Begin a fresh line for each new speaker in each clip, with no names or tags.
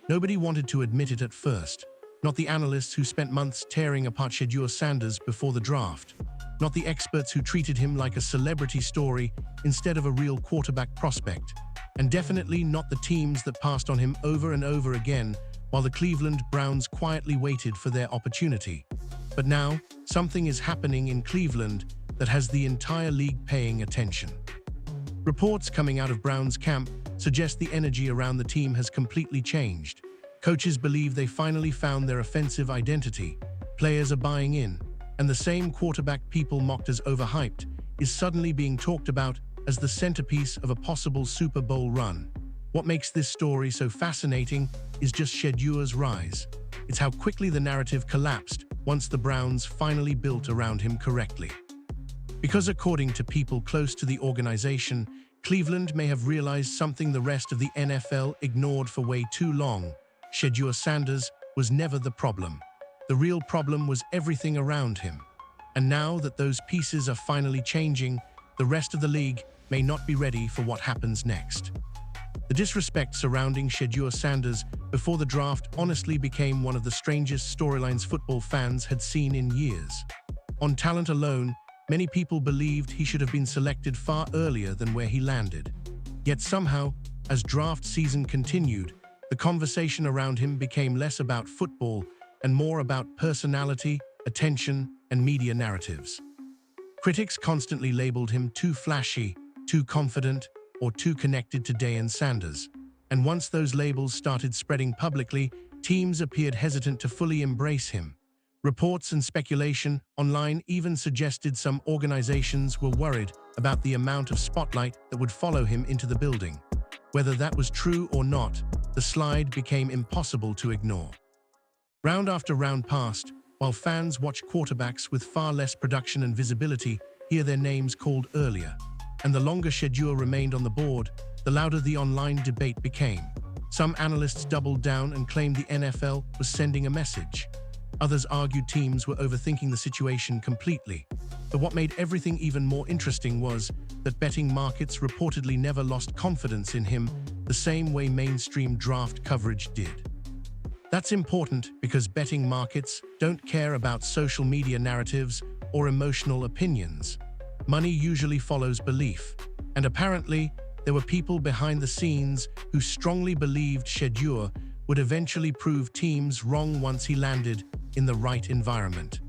Nobody wanted to admit it at first. Not the analysts who spent months tearing apart Shedeur Sanders before the draft. Not the experts who treated him like a celebrity story instead of a real quarterback prospect. And definitely not the teams that passed on him over and over again while the Cleveland Browns quietly waited for their opportunity. But now, something is happening in Cleveland that has the entire league paying attention. Reports coming out of Browns camp suggest the energy around the team has completely changed. Coaches believe they finally found their offensive identity. Players are buying in, and the same quarterback people mocked as overhyped is suddenly being talked about as the centerpiece of a possible Super Bowl run. What makes this story so fascinating is just Shedeur's rise. It's how quickly the narrative collapsed once the Browns finally built around him correctly. Because according to people close to the organization, Cleveland may have realized something the rest of the NFL ignored for way too long. Shedeur Sanders was never the problem. The real problem was everything around him. And now that those pieces are finally changing, the rest of the league may not be ready for what happens next. The disrespect surrounding Shedeur Sanders before the draft honestly became one of the strangest storylines football fans had seen in years. On talent alone, many people believed he should have been selected far earlier than where he landed. Yet somehow, as draft season continued, the conversation around him became less about football and more about personality, attention, and media narratives. Critics constantly labeled him too flashy, too confident, or too connected to Deion Sanders. And once those labels started spreading publicly, teams appeared hesitant to fully embrace him. Reports and speculation online even suggested some organizations were worried about the amount of spotlight that would follow him into the building. Whether that was true or not, the slide became impossible to ignore. Round after round passed, while fans watched quarterbacks with far less production and visibility hear their names called earlier. And the longer Shedeur remained on the board, the louder the online debate became. Some analysts doubled down and claimed the NFL was sending a message. Others argued teams were overthinking the situation completely. But what made everything even more interesting was that betting markets reportedly never lost confidence in him the same way mainstream draft coverage did. That's important because betting markets don't care about social media narratives or emotional opinions. Money usually follows belief, and apparently there were people behind the scenes who strongly believed Shedeur would eventually prove teams wrong once he landed in the right environment.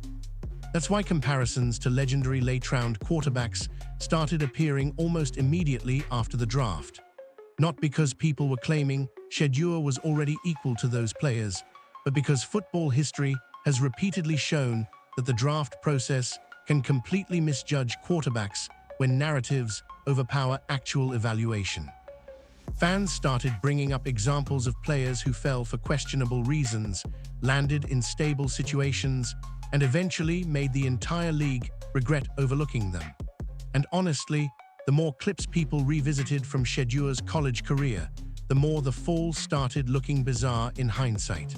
That's why comparisons to legendary late-round quarterbacks started appearing almost immediately after the draft. Not because people were claiming Shedeur was already equal to those players, but because football history has repeatedly shown that the draft process can completely misjudge quarterbacks when narratives overpower actual evaluation. Fans started bringing up examples of players who fell for questionable reasons, landed in stable situations, and eventually made the entire league regret overlooking them. And honestly, the more clips people revisited from Shedeur's college career, the more the fall started looking bizarre in hindsight.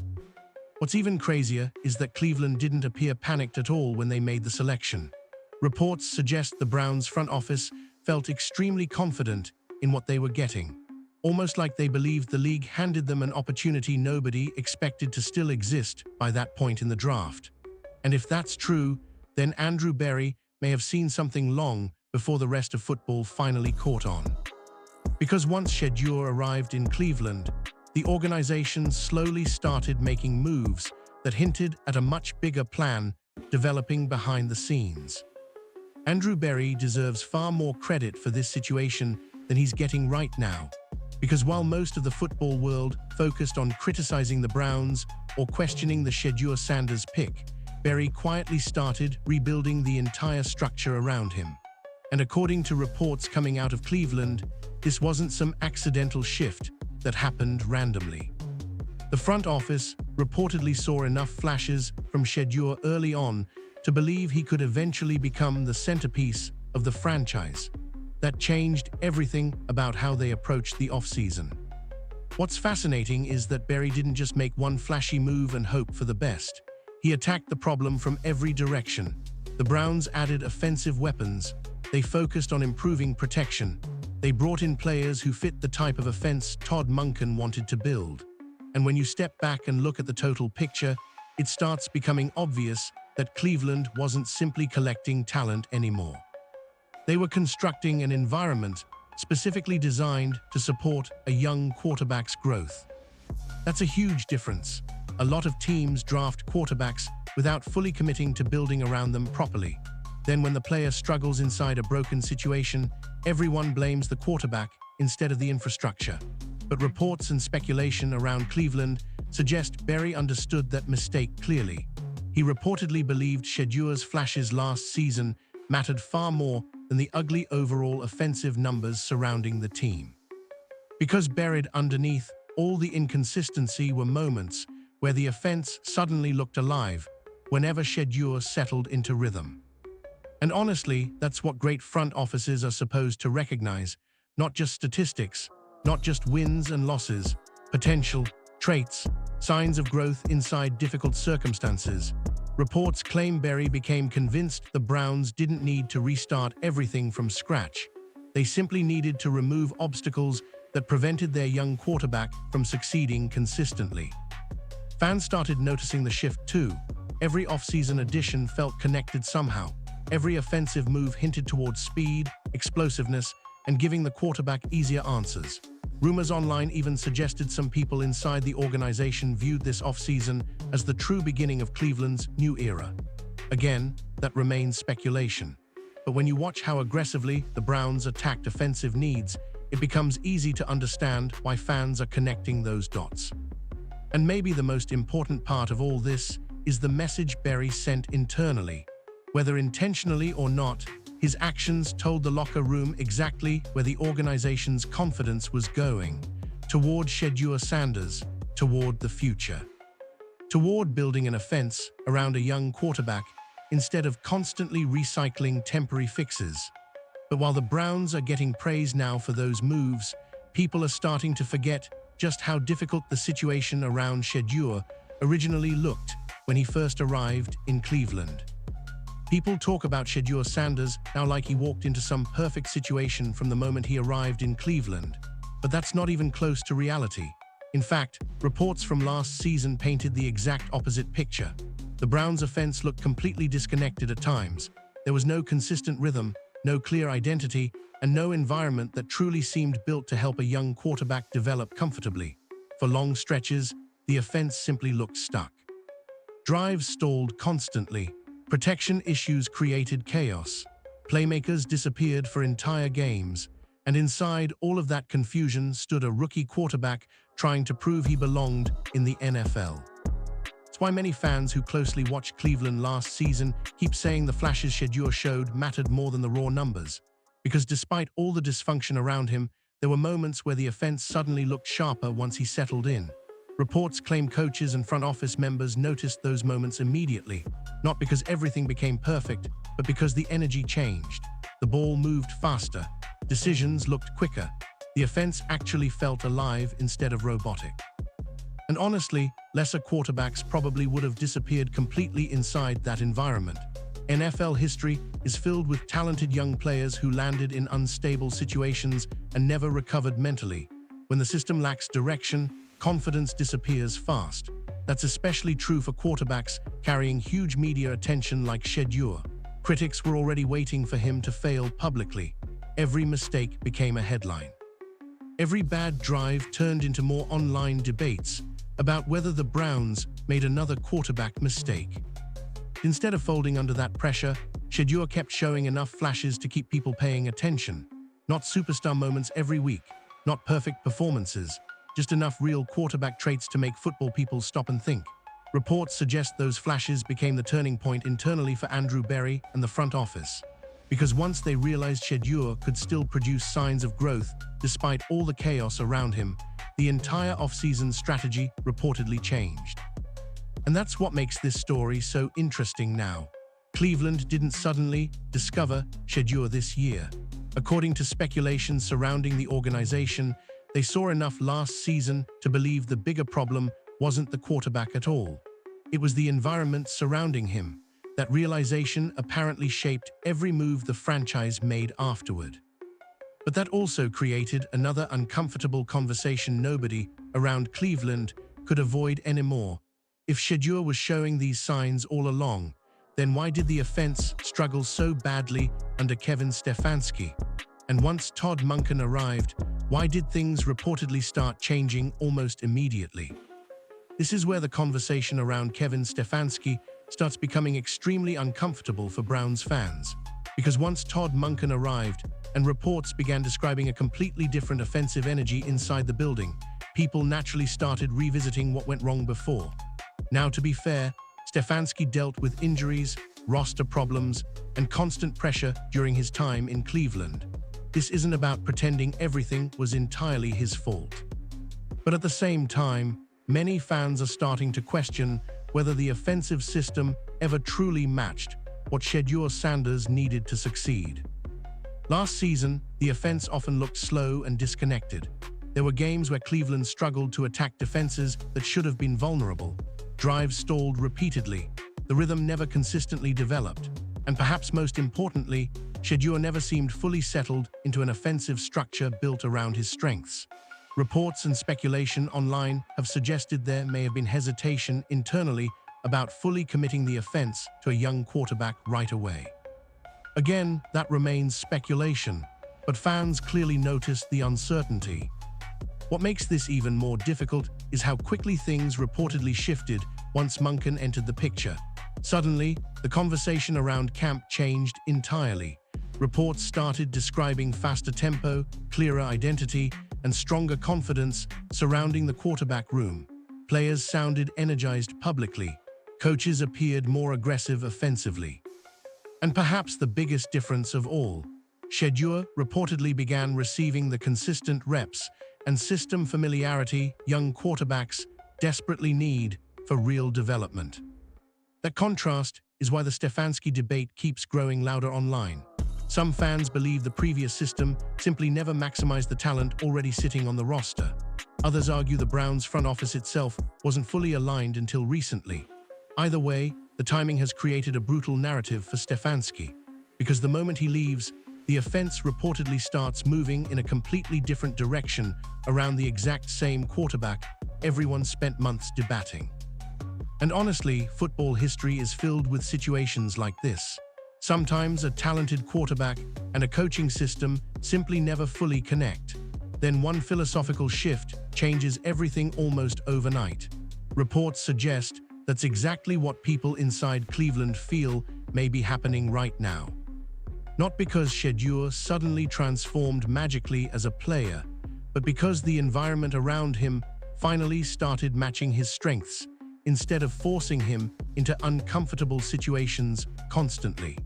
What's even crazier is that Cleveland didn't appear panicked at all when they made the selection. Reports suggest the Browns' front office felt extremely confident in what they were getting, almost like they believed the league handed them an opportunity nobody expected to still exist by that point in the draft. And if that's true, then Andrew Berry may have seen something long before the rest of football finally caught on. Because once Shedeur arrived in Cleveland, the organization slowly started making moves that hinted at a much bigger plan developing behind the scenes. Andrew Berry deserves far more credit for this situation than he's getting right now, because while most of the football world focused on criticizing the Browns or questioning the Shedeur Sanders pick, Berry quietly started rebuilding the entire structure around him. And according to reports coming out of Cleveland, this wasn't some accidental shift that happened randomly. The front office reportedly saw enough flashes from Shedeur early on to believe he could eventually become the centerpiece of the franchise. That changed everything about how they approached the offseason. What's fascinating is that Berry didn't just make one flashy move and hope for the best. He attacked the problem from every direction. The Browns added offensive weapons. They focused on improving protection. They brought in players who fit the type of offense Todd Monken wanted to build. And when you step back and look at the total picture, it starts becoming obvious that Cleveland wasn't simply collecting talent anymore. They were constructing an environment specifically designed to support a young quarterback's growth. That's a huge difference. A lot of teams draft quarterbacks without fully committing to building around them properly. Then when the player struggles inside a broken situation, everyone blames the quarterback instead of the infrastructure. But reports and speculation around Cleveland suggest Berry understood that mistake clearly. He reportedly believed Shedeur's flashes last season mattered far more than the ugly overall offensive numbers surrounding the team. Because buried underneath all the inconsistency were moments where the offense suddenly looked alive whenever Shedeur settled into rhythm. And honestly, that's what great front offices are supposed to recognize, not just statistics, not just wins and losses, potential, traits, signs of growth inside difficult circumstances. Reports claim Berry became convinced the Browns didn't need to restart everything from scratch. They simply needed to remove obstacles that prevented their young quarterback from succeeding consistently. Fans started noticing the shift too. Every offseason addition felt connected somehow. Every offensive move hinted towards speed, explosiveness, and giving the quarterback easier answers. Rumors online even suggested some people inside the organization viewed this offseason as the true beginning of Cleveland's new era. Again, that remains speculation. But when you watch how aggressively the Browns attacked offensive needs, it becomes easy to understand why fans are connecting those dots. And maybe the most important part of all this is the message Berry sent internally. Whether intentionally or not, his actions told the locker room exactly where the organization's confidence was going, toward Shedeur Sanders, toward the future. Toward building an offense around a young quarterback instead of constantly recycling temporary fixes. But while the Browns are getting praise now for those moves, people are starting to forget just how difficult the situation around Shedeur originally looked when he first arrived in Cleveland. People talk about Shedeur Sanders now like he walked into some perfect situation from the moment he arrived in Cleveland. But that's not even close to reality. In fact, reports from last season painted the exact opposite picture. The Browns' offense looked completely disconnected at times. There was no consistent rhythm, no clear identity, and no environment that truly seemed built to help a young quarterback develop comfortably. For long stretches, the offense simply looked stuck. Drives stalled constantly. Protection issues created chaos. Playmakers disappeared for entire games. And inside all of that confusion stood a rookie quarterback trying to prove he belonged in the NFL. It's why many fans who closely watched Cleveland last season keep saying the flashes Shedeur showed mattered more than the raw numbers. Because despite all the dysfunction around him, there were moments where the offense suddenly looked sharper once he settled in. Reports claim coaches and front office members noticed those moments immediately, not because everything became perfect, but because the energy changed. The ball moved faster. Decisions looked quicker. The offense actually felt alive instead of robotic. And honestly, lesser quarterbacks probably would have disappeared completely inside that environment. NFL history is filled with talented young players who landed in unstable situations and never recovered mentally. When the system lacks direction, confidence disappears fast. That's especially true for quarterbacks carrying huge media attention like Shedeur. Critics were already waiting for him to fail publicly. Every mistake became a headline. Every bad drive turned into more online debates about whether the Browns made another quarterback mistake. Instead of folding under that pressure, Shedeur kept showing enough flashes to keep people paying attention. Not superstar moments every week, not perfect performances, just enough real quarterback traits to make football people stop and think. Reports suggest those flashes became the turning point internally for Andrew Berry and the front office. Because once they realized Shedeur could still produce signs of growth despite all the chaos around him, the entire offseason strategy reportedly changed. And that's what makes this story so interesting now. Cleveland didn't suddenly discover Shedeur this year. According to speculation surrounding the organization, they saw enough last season to believe the bigger problem wasn't the quarterback at all. It was the environment surrounding him. That realization apparently shaped every move the franchise made afterward. But that also created another uncomfortable conversation. Nobody around Cleveland could avoid anymore. If Shedeur was showing these signs all along, then why did the offense struggle so badly under Kevin Stefanski? And once Todd Monken arrived, why did things reportedly start changing almost immediately? This is where the conversation around Kevin Stefanski starts becoming extremely uncomfortable for Browns fans. Because once Todd Monken arrived and reports began describing a completely different offensive energy inside the building, people naturally started revisiting what went wrong before. Now, to be fair, Stefanski dealt with injuries, roster problems, and constant pressure during his time in Cleveland. This isn't about pretending everything was entirely his fault. But at the same time, many fans are starting to question whether the offensive system ever truly matched what Shedeur Sanders needed to succeed. Last season, the offense often looked slow and disconnected. There were games where Cleveland struggled to attack defenses that should have been vulnerable. Drives stalled repeatedly. The rhythm never consistently developed. And perhaps most importantly, Shedeur never seemed fully settled into an offensive structure built around his strengths. Reports and speculation online have suggested there may have been hesitation internally about fully committing the offense to a young quarterback right away. Again, that remains speculation, but fans clearly noticed the uncertainty. What makes this even more difficult is how quickly things reportedly shifted once Monken entered the picture. Suddenly, the conversation around camp changed entirely. Reports started describing faster tempo, clearer identity, and stronger confidence surrounding the quarterback room. Players sounded energized publicly. Coaches appeared more aggressive offensively. And perhaps the biggest difference of all, Shedeur reportedly began receiving the consistent reps and system familiarity young quarterbacks desperately need for real development. That contrast is why the Stefanski debate keeps growing louder online. Some fans believe the previous system simply never maximized the talent already sitting on the roster. Others argue the Browns' front office itself wasn't fully aligned until recently. Either way, the timing has created a brutal narrative for Stefanski, because the moment he leaves, the offense reportedly starts moving in a completely different direction around the exact same quarterback everyone spent months debating. And honestly, football history is filled with situations like this. Sometimes a talented quarterback and a coaching system simply never fully connect. Then one philosophical shift changes everything almost overnight. Reports suggest that's exactly what people inside Cleveland feel may be happening right now. Not because Shedeur suddenly transformed magically as a player, but because the environment around him finally started matching his strengths, instead of forcing him into uncomfortable situations constantly.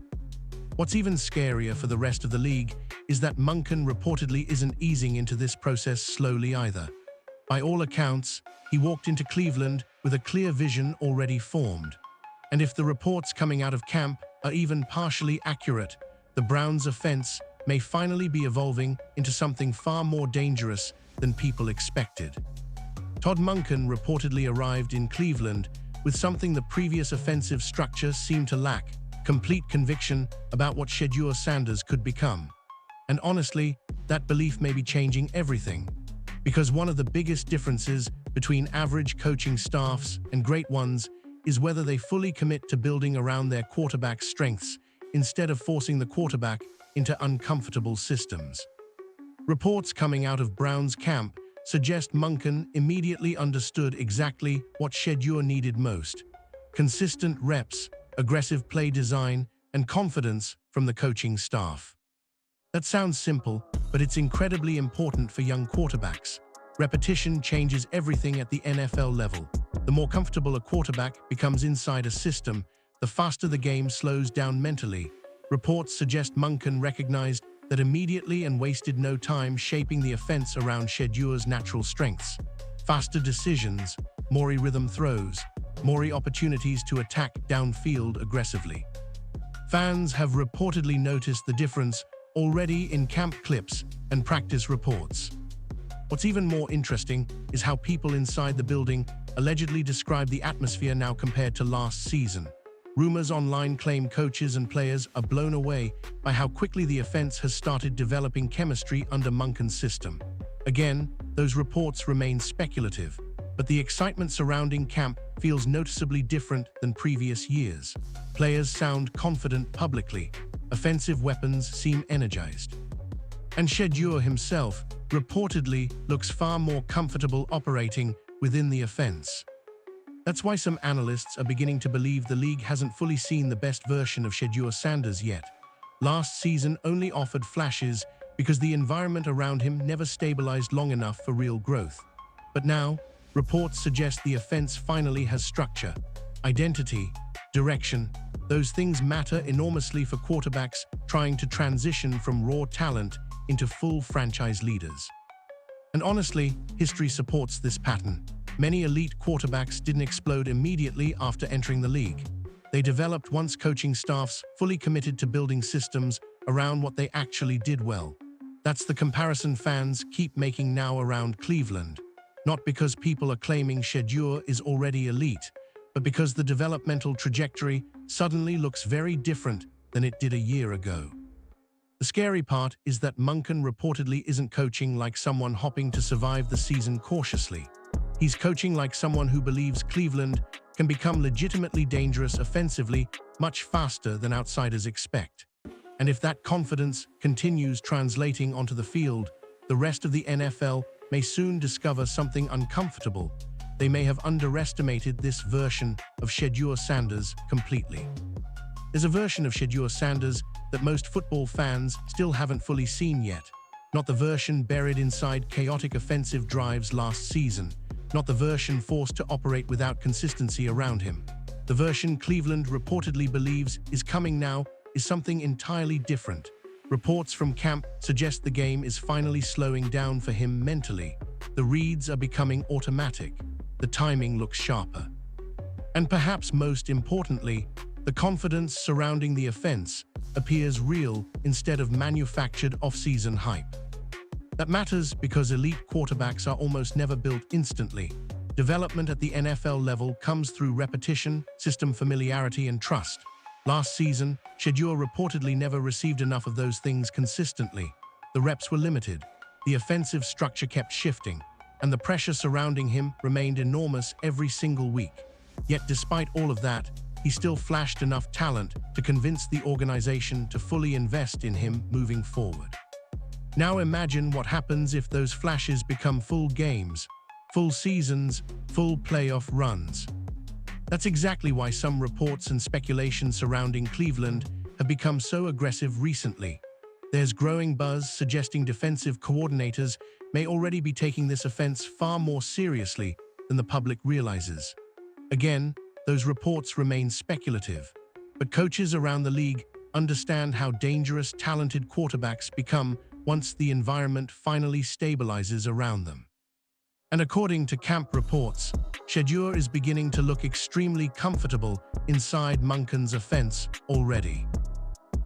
What's even scarier for the rest of the league is that Monken reportedly isn't easing into this process slowly either. By all accounts, he walked into Cleveland with a clear vision already formed. And if the reports coming out of camp are even partially accurate, the Browns' offense may finally be evolving into something far more dangerous than people expected. Todd Monken reportedly arrived in Cleveland with something the previous offensive structure seemed to lack: complete conviction about what Shedeur Sanders could become. And honestly, that belief may be changing everything. Because one of the biggest differences between average coaching staffs and great ones is whether they fully commit to building around their quarterback's strengths instead of forcing the quarterback into uncomfortable systems. Reports coming out of Browns camp suggest Monken immediately understood exactly what Shedeur needed most: consistent reps, aggressive play design, and confidence from the coaching staff. That sounds simple, but it's incredibly important for young quarterbacks. Repetition changes everything at the NFL level. The more comfortable a quarterback becomes inside a system, the faster the game slows down mentally. Reports suggest Monken recognized that immediately and wasted no time shaping the offense around Shedeur's natural strengths. Faster decisions, more rhythm throws, more opportunities to attack downfield aggressively. Fans have reportedly noticed the difference already in camp clips and practice reports. What's even more interesting is how people inside the building allegedly describe the atmosphere now compared to last season. Rumors online claim coaches and players are blown away by how quickly the offense has started developing chemistry under Monken's system. Again, those reports remain speculative, But the excitement surrounding camp feels noticeably different than previous years. Players sound confident publicly. Offensive weapons seem energized. And Shedeur himself reportedly looks far more comfortable operating within the offense. That's why some analysts are beginning to believe the league hasn't fully seen the best version of Shedeur Sanders yet. Last season only offered flashes because the environment around him never stabilized long enough for real growth. But now, reports suggest the offense finally has structure, identity, direction. Those things matter enormously for quarterbacks trying to transition from raw talent into full franchise leaders. And honestly, history supports this pattern. Many elite quarterbacks didn't explode immediately after entering the league. They developed once coaching staffs fully committed to building systems around what they actually did well. That's the comparison fans keep making now around Cleveland. Not because people are claiming Shedeur is already elite, but because the developmental trajectory suddenly looks very different than it did a year ago. The scary part is that Monken reportedly isn't coaching like someone hopping to survive the season cautiously. He's coaching like someone who believes Cleveland can become legitimately dangerous offensively much faster than outsiders expect. And if that confidence continues translating onto the field, the rest of the NFL may soon discover something uncomfortable. They may have underestimated this version of Shedeur Sanders completely. There's a version of Shedeur Sanders that most football fans still haven't fully seen yet. Not the version buried inside chaotic offensive drives last season. Not the version forced to operate without consistency around him. The version Cleveland reportedly believes is coming now is something entirely different. Reports from camp suggest the game is finally slowing down for him mentally. The reads are becoming automatic. The timing looks sharper. And perhaps most importantly, the confidence surrounding the offense appears real instead of manufactured off-season hype. That matters because elite quarterbacks are almost never built instantly. Development at the NFL level comes through repetition, system familiarity, and trust. Last season, Shedeur reportedly never received enough of those things consistently. The reps were limited, the offensive structure kept shifting, and the pressure surrounding him remained enormous every single week. Yet despite all of that, he still flashed enough talent to convince the organization to fully invest in him moving forward. Now imagine what happens if those flashes become full games, full seasons, full playoff runs. That's exactly why some reports and speculation surrounding Cleveland have become so aggressive recently. There's growing buzz suggesting defensive coordinators may already be taking this offense far more seriously than the public realizes. Again, those reports remain speculative, but coaches around the league understand how dangerous talented quarterbacks become once the environment finally stabilizes around them. And according to camp reports, Shedeur is beginning to look extremely comfortable inside Monken's offense already.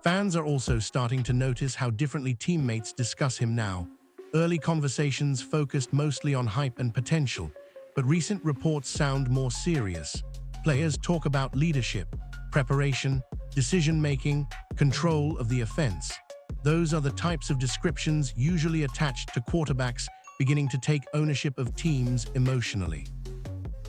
Fans are also starting to notice how differently teammates discuss him now. Early conversations focused mostly on hype and potential, but recent reports sound more serious. Players talk about leadership, preparation, decision-making, control of the offense. Those are the types of descriptions usually attached to quarterbacks beginning to take ownership of teams emotionally.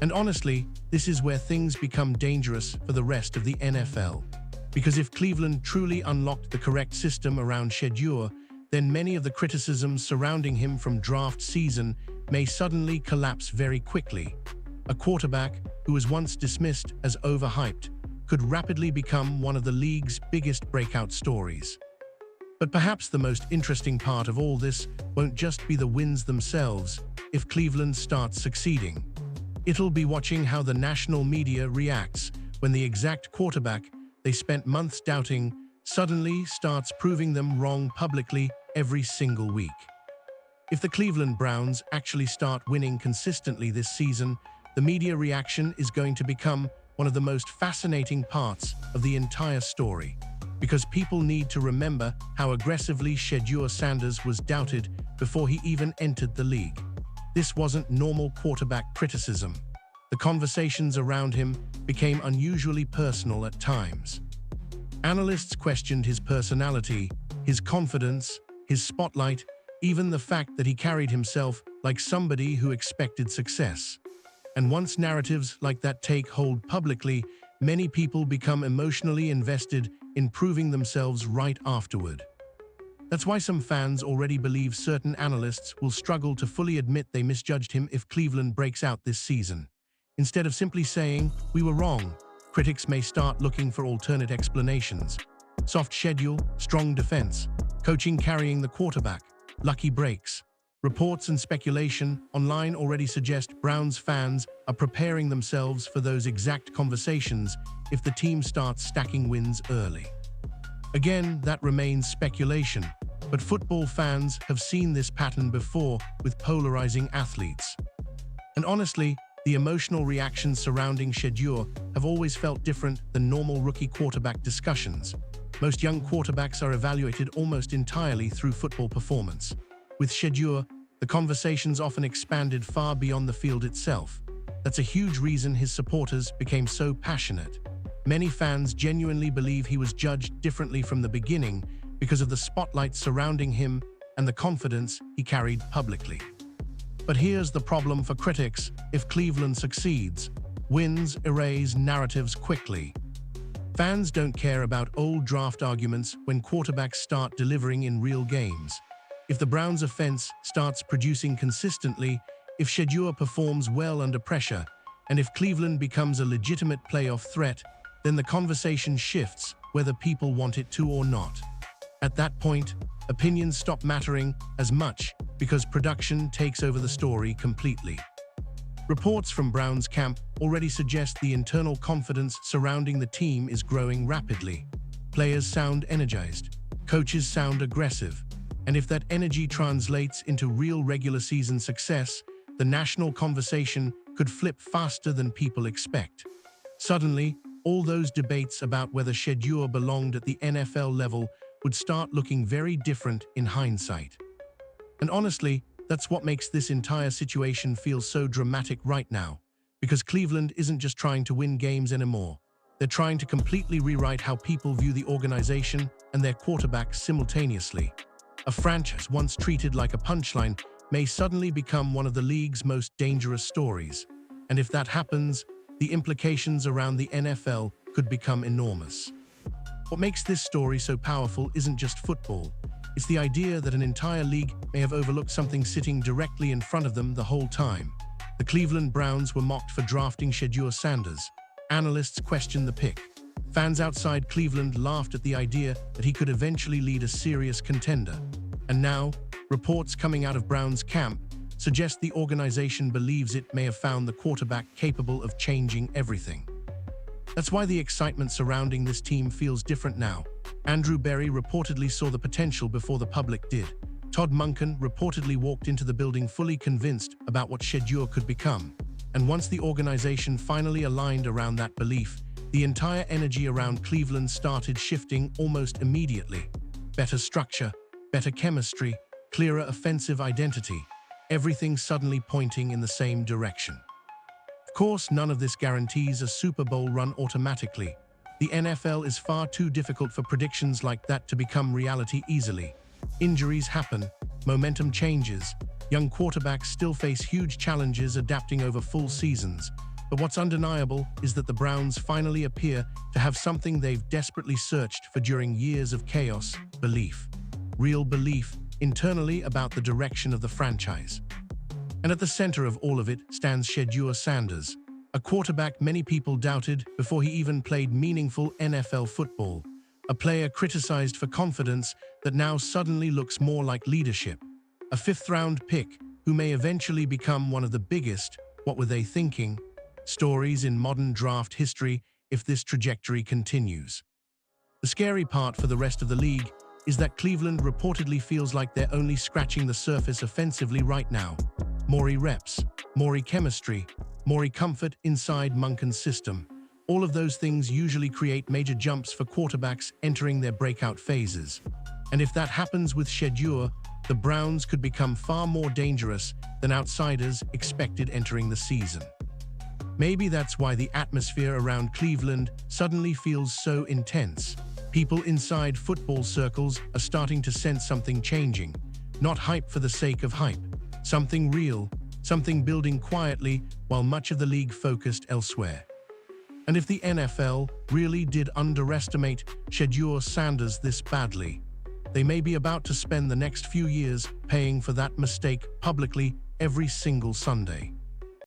And honestly, this is where things become dangerous for the rest of the NFL. Because if Cleveland truly unlocked the correct system around Shedeur, then many of the criticisms surrounding him from draft season may suddenly collapse very quickly. A quarterback who was once dismissed as overhyped could rapidly become one of the league's biggest breakout stories. But perhaps the most interesting part of all this won't just be the wins themselves if Cleveland starts succeeding. It'll be watching how the national media reacts when the exact quarterback they spent months doubting suddenly starts proving them wrong publicly every single week. If the Cleveland Browns actually start winning consistently this season, the media reaction is going to become one of the most fascinating parts of the entire story. Because people need to remember how aggressively Shedeur Sanders was doubted before he even entered the league. This wasn't normal quarterback criticism. The conversations around him became unusually personal at times. Analysts questioned his personality, his confidence, his spotlight, even the fact that he carried himself like somebody who expected success. And once narratives like that take hold publicly, many people become emotionally invested in proving themselves right afterward. That's why some fans already believe certain analysts will struggle to fully admit they misjudged him if Cleveland breaks out this season. Instead of simply saying, "We were wrong," critics may start looking for alternate explanations. Soft schedule, strong defense, coaching carrying the quarterback, lucky breaks. Reports and speculation online already suggest Browns fans are preparing themselves for those exact conversations if the team starts stacking wins early. Again, that remains speculation, but football fans have seen this pattern before with polarizing athletes. And honestly, the emotional reactions surrounding Shedeur have always felt different than normal rookie quarterback discussions. Most young quarterbacks are evaluated almost entirely through football performance. With Shedeur, the conversations often expanded far beyond the field itself. That's a huge reason his supporters became so passionate. Many fans genuinely believe he was judged differently from the beginning because of the spotlight surrounding him and the confidence he carried publicly. But here's the problem for critics: if Cleveland succeeds, wins erase narratives quickly. Fans don't care about old draft arguments when quarterbacks start delivering in real games. If the Browns' offense starts producing consistently, if Shedeur performs well under pressure, and if Cleveland becomes a legitimate playoff threat, then the conversation shifts whether people want it to or not. At that point, opinions stop mattering as much because production takes over the story completely. Reports from Browns camp already suggest the internal confidence surrounding the team is growing rapidly. Players sound energized, coaches sound aggressive, and if that energy translates into real regular season success, the national conversation could flip faster than people expect. Suddenly, all those debates about whether Shedeur belonged at the NFL level would start looking very different in hindsight. And honestly, that's what makes this entire situation feel so dramatic right now, because Cleveland isn't just trying to win games anymore. They're trying to completely rewrite how people view the organization and their quarterback simultaneously. A franchise once treated like a punchline may suddenly become one of the league's most dangerous stories. And if that happens, the implications around the NFL could become enormous. What makes this story so powerful isn't just football. It's the idea that an entire league may have overlooked something sitting directly in front of them the whole time. The Cleveland Browns were mocked for drafting Shedeur Sanders. Analysts questioned the pick. Fans outside Cleveland laughed at the idea that he could eventually lead a serious contender. And now, reports coming out of Browns camp suggest the organization believes it may have found the quarterback capable of changing everything. That's why the excitement surrounding this team feels different now. Andrew Berry reportedly saw the potential before the public did. Todd Monken reportedly walked into the building fully convinced about what Shedeur could become. And once the organization finally aligned around that belief, the entire energy around Cleveland started shifting almost immediately. Better structure, better chemistry, clearer offensive identity, everything suddenly pointing in the same direction. Of course, none of this guarantees a Super Bowl run automatically. The NFL is far too difficult for predictions like that to become reality easily. Injuries happen, momentum changes, young quarterbacks still face huge challenges adapting over full seasons. But what's undeniable is that the Browns finally appear to have something they've desperately searched for during years of chaos: belief. Real belief internally about the direction of the franchise. And at the center of all of it stands Shedeur Sanders, a quarterback many people doubted before he even played meaningful NFL football, a player criticized for confidence that now suddenly looks more like leadership, a fifth-round pick who may eventually become one of the biggest, what were they thinking, stories in modern draft history if this trajectory continues. The scary part for the rest of the league is that Cleveland reportedly feels like they're only scratching the surface offensively right now. More reps, more chemistry, more comfort inside Monken's system. All of those things usually create major jumps for quarterbacks entering their breakout phases. And if that happens with Shedeur, the Browns could become far more dangerous than outsiders expected entering the season. Maybe that's why the atmosphere around Cleveland suddenly feels so intense. People inside football circles are starting to sense something changing, not hype for the sake of hype. Something real, something building quietly while much of the league focused elsewhere. And if the NFL really did underestimate Shedeur Sanders this badly, they may be about to spend the next few years paying for that mistake publicly every single Sunday.